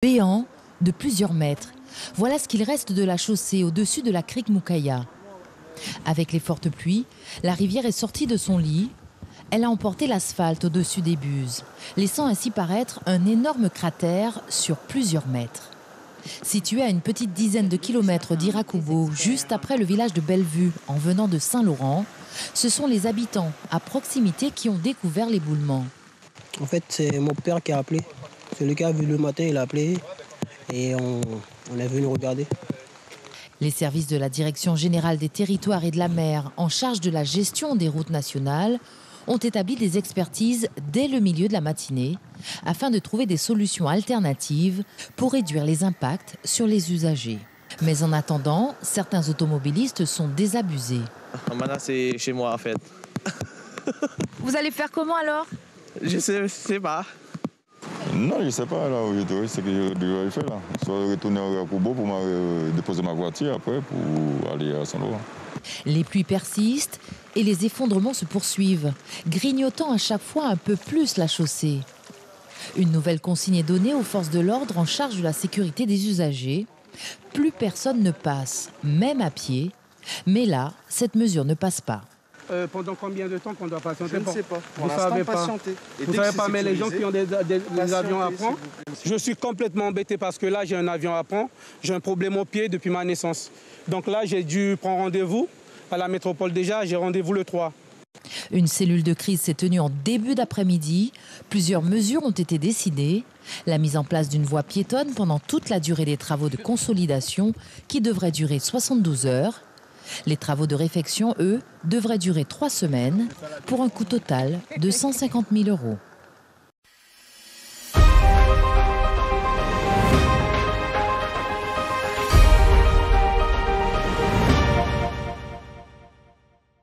Béant de plusieurs mètres. Voilà ce qu'il reste de la chaussée au-dessus de la crique Moukaya. Avec les fortes pluies, la rivière est sortie de son lit. Elle a emporté l'asphalte au-dessus des buses, laissant ainsi paraître un énorme cratère sur plusieurs mètres. Situé à une petite dizaine de kilomètres d'Irakubo, juste après le village de Bellevue, en venant de Saint-Laurent, ce sont les habitants à proximité qui ont découvert l'éboulement. En fait, c'est mon père qui a appelé. Celui qui a vu le matin, il a appelé et on est venu regarder. Les services de la Direction générale des territoires et de la mer, en charge de la gestion des routes nationales, ont établi des expertises dès le milieu de la matinée afin de trouver des solutions alternatives pour réduire les impacts sur les usagers. Mais en attendant, certains automobilistes sont désabusés. Maintenant, c'est chez moi en fait. Vous allez faire comment alors? Je sais pas. Non, je ne sais pas là où je dois, ce que je dois faire là. Soit retourner à Kubo pour déposer ma voiture après pour aller à Saint-Laurent. Les pluies persistent et les effondrements se poursuivent, grignotant à chaque fois un peu plus la chaussée. Une nouvelle consigne est donnée aux forces de l'ordre en charge de la sécurité des usagers. Plus personne ne passe, même à pied. Mais là, cette mesure ne passe pas. Pendant combien de temps qu'on doit patienter? Je ne sais pas. Vous ne savez pas. Vous savez pas, mais les gens qui ont des avions à prendre. Je suis complètement embêté parce que là, j'ai un avion à prendre. J'ai un problème au pied depuis ma naissance. Donc là, j'ai dû prendre rendez-vous à la métropole déjà. J'ai rendez-vous le 3. Une cellule de crise s'est tenue en début d'après-midi. Plusieurs mesures ont été décidées. La mise en place d'une voie piétonne pendant toute la durée des travaux de consolidation qui devraient durer 72 heures. Les travaux de réfection, eux, devraient durer 3 semaines pour un coût total de 150 000 €.